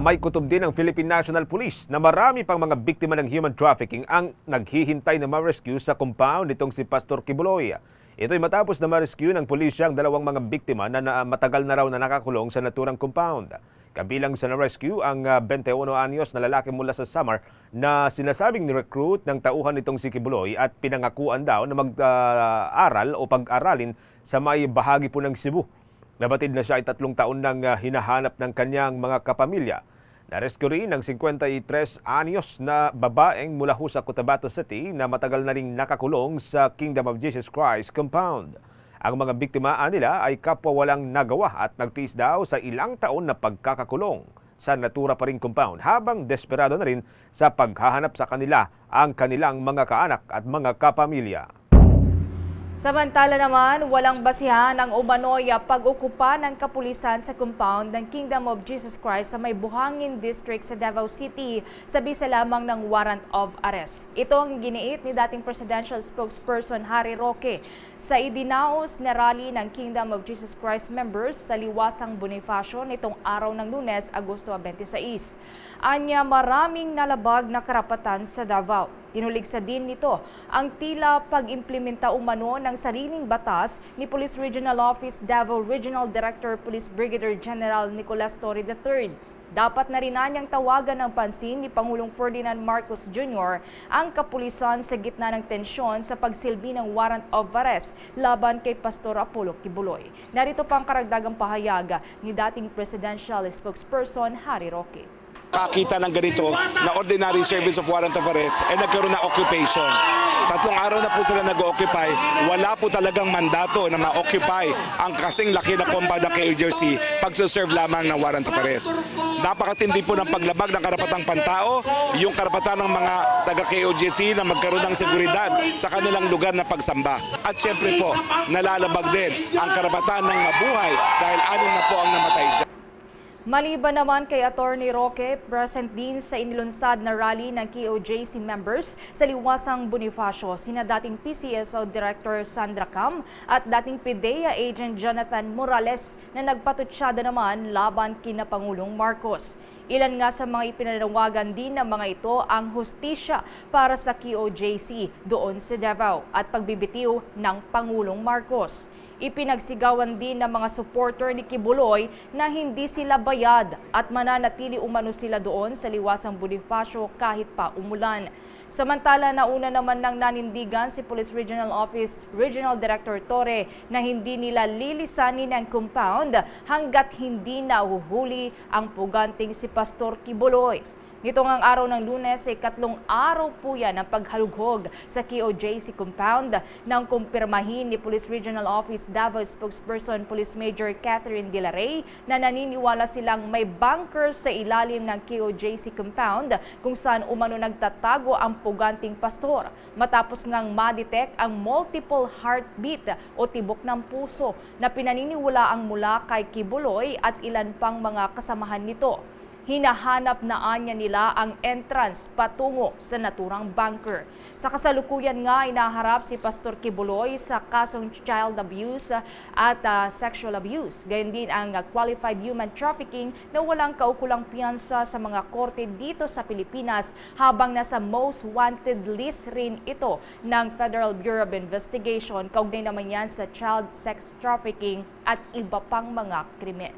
May kutob din ng Philippine National Police na marami pang mga biktima ng human trafficking ang naghihintay na ma-rescue sa compound nitong si Pastor Kibuloy. Ito'y matapos na ma-rescue ng pulisya ang dalawang mga biktima na matagal na raw na nakakulong sa naturang compound. Kabilang sa na-rescue ang 21 anyos na lalaki mula sa Samar na sinasabing ni-recruit ng tauhan nitong si Kibuloy at pinangakuan daw na mag-aral o pag-aralin sa may bahagi po ng Cebu. Nabatid na siya ay 3 taon nang hinahanap ng kanyang mga kapamilya. Narescue rin ng 53 anyos na babaeng mula sa Cotabato City na matagal na ring nakakulong sa Kingdom of Jesus Christ compound. Ang mga biktima nila ay kapwa walang nagawa at nagtiis daw sa ilang taon na pagkakakulong sa natura pa ring compound habang desperado na rin sa paghahanap sa kanila ang kanilang mga kaanak at mga kapamilya. Samantala naman, walang basihan ang umano'y pag-okupa ng kapulisan sa compound ng Kingdom of Jesus Christ sa may Buhangin District sa Davao City sa bisa lamang ng warrant of arrest. Ito ang giniit ni dating presidential spokesperson Harry Roque sa idinaos na rally ng Kingdom of Jesus Christ members sa Liwasang Bonifacio nitong araw ng Lunes, Agosto 26. Anya maraming nalabag na karapatan sa Davao. Tinuligsa din nito ang tila pag-implementa umano ng sariling batas ni Police Regional Office Davao Regional Director Police Brigadier General Nicolas Torre III. Dapat na rin niyang tawagan ng pansin ni Pangulong Ferdinand Marcos Jr. ang kapulisan sa gitna ng tensyon sa pagsilbi ng warrant of arrest laban kay Pastor Apollo Kibuloy. Narito pang karagdagang pahayag ni dating presidential spokesperson Harry Roque. Kakita ng ganito na ordinary service of warrant of arrest ay nagkaroon ng occupation. 3 araw na po sila nag-occupy. Wala po talagang mandato na ma-occupy ang kasing laki na compound ng KOJC pagsuserve lamang ng warrant of arrest. Napakatindi po ng paglabag ng karapatang pantao, yung karapatan ng mga taga-KOJC na magkaroon ng seguridad sa kanilang lugar na pagsamba. At syempre po, nalalabag din ang karapatan ng mabuhay dahil 6 na po ang namatay dyan. Maliban naman kay Attorney Roque, present din sa inilunsad na rally ng KOJC members sa Liwasang Bonifacio, sina dating PCSO Director Sandra Cam at dating PIDEA Agent Jonathan Morales na nagpatutsyada naman laban kina Pangulong Marcos. Ilan nga sa mga ipinanawagan din ng mga ito ang hustisya para sa KOJC doon sa Davao at pagbibitiw ng Pangulong Marcos. Ipinagsigawan din ng mga supporter ni Kibuloy na hindi sila bayad at mananatili umano sila doon sa Liwasang Bonifacio kahit pa umulan. Samantala, nauna naman ng nanindigan si Police Regional Office Regional Director Torre na hindi nila lilisanin ang compound hanggat hindi nahuhuli ang puganting si Pastor Kibuloy. Nito ngang araw ng Lunes ay 3 araw po yan ang paghalughog sa KOJC compound nang kumpirmahin ni Police Regional Office Davao spokesperson Police Major Catherine De La Rey na naniniwala silang may bunker sa ilalim ng KOJC compound kung saan umano nagtatago ang puganting pastor matapos ngang ma-detect ang multiple heartbeat o tibok ng puso na pinaniniwalaang mula kay Kibuloy at ilan pang mga kasamahan nito. Hinahanap na anya nila ang entrance patungo sa naturang bunker. Sa kasalukuyan nga, inaharap si Pastor Kibuloy sa kasong child abuse at sexual abuse. Gayon din ang qualified human trafficking na walang kaukulang piyansa sa mga korte dito sa Pilipinas habang nasa most wanted list rin ito ng Federal Bureau of Investigation. Kaugnay naman yan sa child sex trafficking at iba pang mga krimen.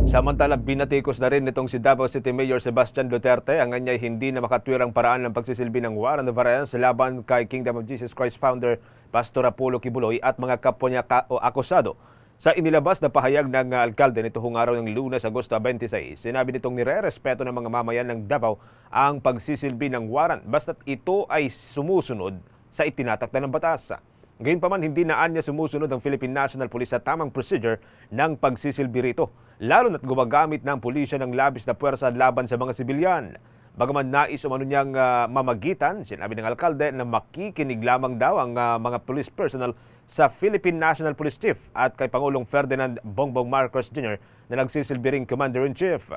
Samantala, binatikos na rin nitong si Davao City Mayor Sebastian Duterte ang kanya'y hindi na makatwirang paraan ng pagsisilbi ng warrant of arrest laban kay Kingdom of Jesus Christ founder Pastor Apollo Kibuloy at mga kapwa niya akusado. Sa inilabas na pahayag ng alkalde nitong araw ng Lunes, Agosto 26, sinabi nitong nire-respeto ng mga mamayan ng Davao ang pagsisilbi ng warrant basta't ito ay sumusunod sa itinatakda ng batas. Gayunpaman, hindi na anya sumusunod ang Philippine National Police sa tamang procedure ng pagsisilbi rito, lalo na't gumagamit ng pulisya ng labis na puwersa laban sa mga sibilyan. Bagaman nais umano niyang mamagitan, sinabi ng alkalde na makikinig lamang daw ang mga police personnel sa Philippine National Police Chief at kay Pangulong Ferdinand Bongbong Marcos Jr. na nagsisilbi ring Commander-in-Chief.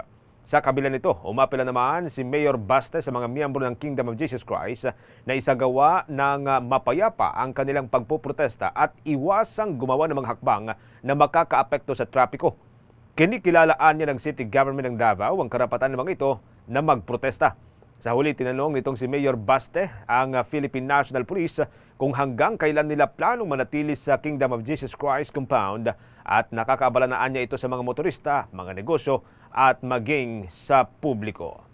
Sa kabila nito, umapela naman si Mayor Baste sa mga miyembro ng Kingdom of Jesus Christ na isagawa ng mapayapa ang kanilang pagpoprotesta at iwasang gumawa ng mga hakbang na makakaapekto sa trapiko. Kinikilalaan niya ng City Government ng Davao ang karapatan ng mga ito na magprotesta. Sa huli, tinanong nitong si Mayor Baste ang Philippine National Police kung hanggang kailan nila planong manatili sa Kingdom of Jesus Christ compound at nakakaabalanaan niya ito sa mga motorista, mga negosyo at maging sa publiko.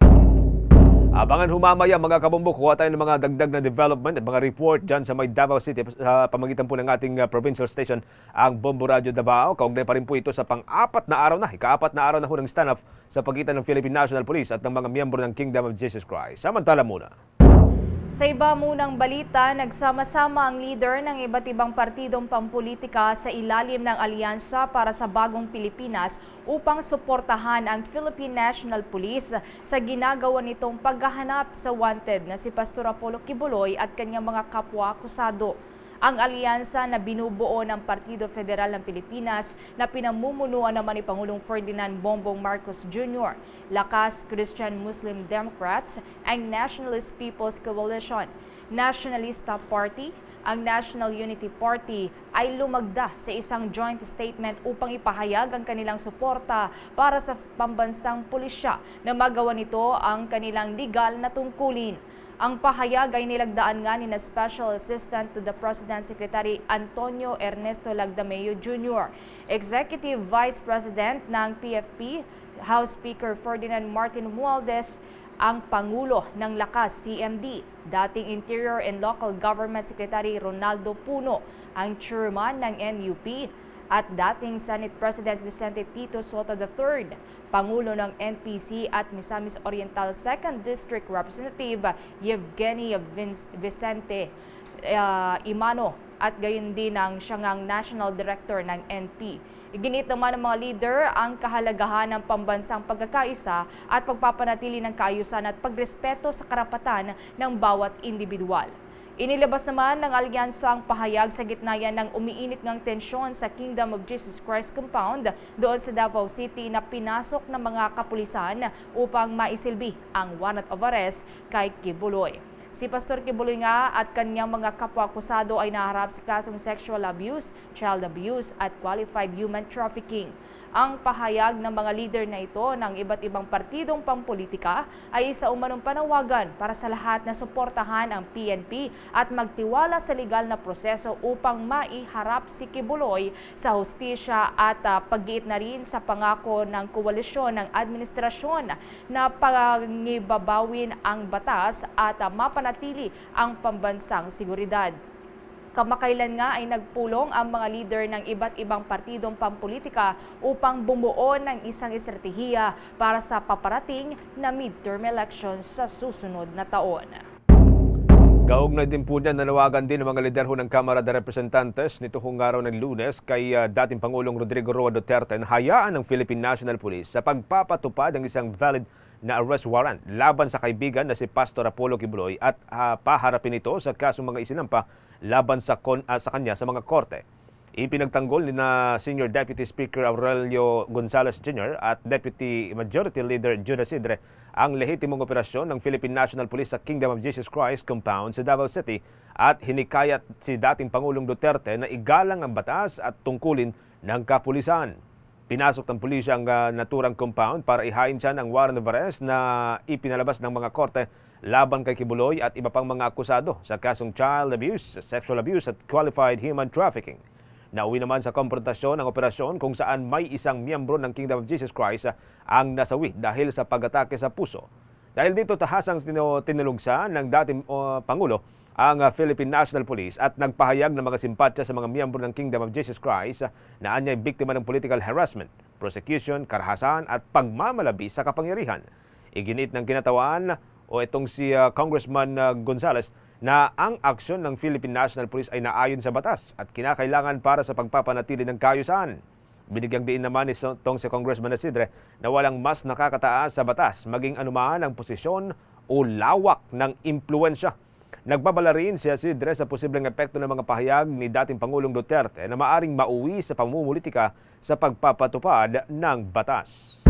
Abangan humamaya mga kabumbok, kuha tayo ng mga dagdag na development at mga report dyan sa may Davao City sa pamagitan po ng ating provincial station, ang Bombo Radio Davao. Kaugnay pa rin po ito sa ika-4 na araw na ho ng stand-off sa pagitan ng Philippine National Police at ng mga miyembro ng Kingdom of Jesus Christ. Samantala muna. Sa iba munang balita, nagsama-sama ang leader ng iba't ibang partidong pampolitika sa ilalim ng Alyansa para sa Bagong Pilipinas upang suportahan ang Philippine National Police sa ginagawa nitong paghahanap sa wanted na si Pastor Apollo Kibuloy at kanyang mga kapwa-akusado. Ang alyansa na binubuo ng Partido Federal ng Pilipinas na pinamumunuan naman ni Pangulong Ferdinand Bongbong Marcos Jr., Lakas Christian Muslim Democrats, ang Nationalist People's Coalition, Nationalista Party, ang National Unity Party ay lumagda sa isang joint statement upang ipahayag ang kanilang suporta para sa pambansang pulisya na magawa nito ang kanilang legal na tungkulin. Ang pahayag ay nilagdaan nga ni na Special Assistant to the President Secretary Antonio Ernesto Lagdameo Jr., Executive Vice President ng PFP, House Speaker Ferdinand Martin Mualdez, ang Pangulo ng Lakas CMD, dating Interior and Local Government Secretary Ronaldo Puno, ang Chairman ng NUP, at dating Senate President Vicente Tito Soto III, Pangulo ng NPC at Misamis Oriental 2nd District Representative Yevgeny Vicente Imano at gayon din ang siyang National Director ng NP. Iginit naman ng mga leader ang kahalagahan ng pambansang pagkakaisa at pagpapanatili ng kaayusan at pagrespeto sa karapatan ng bawat individual. Inilabas naman ng alyansa ang pahayag sa gitna yan ng umiinit ng tensyon sa Kingdom of Jesus Christ compound doon sa Davao City na pinasok ng mga kapulisan upang maisilbi ang warrant of arrest kay Kibuloy. Si Pastor Kibuloy nga at kanyang mga kapwa-akusado ay naharap sa kasong sexual abuse, child abuse at qualified human trafficking. Ang pahayag ng mga leader na ito ng iba't ibang partidong pampolitika ay isa umanong panawagan para sa lahat na suportahan ang PNP at magtiwala sa legal na proseso upang maiharap si Kibuloy sa hustisya at paggiit na rin sa pangako ng koalisyon ng administrasyon na pangibabawin ang batas at mapanatili ang pambansang seguridad. Kamakailan nga ay nagpulong ang mga leader ng iba't ibang partidong pampolitika upang bumuo ng isang estratehiya para sa paparating na midterm elections sa susunod na taon. Kaugnay din po niyan, nanawagan din ng mga lider ng Kamara de Representantes nito hong araw ng Lunes kay dating Pangulong Rodrigo Roa Duterte na hayaan ng Philippine National Police sa pagpapatupad ng isang valid na arrest warrant laban sa kaibigan na si Pastor Apollo Kibuloy at paharapin ito sa kasong mga isinampa laban sa kanya sa mga korte. Ipinagtanggol ni na Senior Deputy Speaker Aurelio Gonzales Jr. at Deputy Majority Leader Judas Isidre ang lehitimong operasyon ng Philippine National Police sa Kingdom of Jesus Christ compound sa Davao City at hinikayat si dating Pangulong Duterte na igalang ang batas at tungkulin ng kapulisan. Pinasok ng pulisya ang naturang compound para ihain siya ng warrant of arrest na ipinalabas ng mga korte laban kay Kibuloy at iba pang mga akusado sa kasong child abuse, sexual abuse at qualified human trafficking. Nauwi naman sa komprontasyon ang operasyon kung saan may isang miyembro ng Kingdom of Jesus Christ ang nasawi dahil sa pag-atake sa puso. Dahil dito tahasang tinulugsa ng dating Pangulo ang Philippine National Police at nagpahayag ng mga simpatya sa mga miyembro ng Kingdom of Jesus Christ na anyay biktima ng political harassment, prosecution, karahasan at pagmamalabi sa kapangyarihan. Iginit ng kinatawan o itong si Congressman Gonzales na ang aksyon ng Philippine National Police ay naayon sa batas at kinakailangan para sa pagpapanatili ng kaayusan. Binigyang diin naman itong si Congressman Isidre na walang mas nakakataas sa batas maging anuman ang posisyon o lawak ng impluensya. Nagbabala rin si Isidre sa posibleng epekto ng mga pahayag ni dating Pangulong Duterte na maaring mauwi sa pamumulitika sa pagpapatupad ng batas.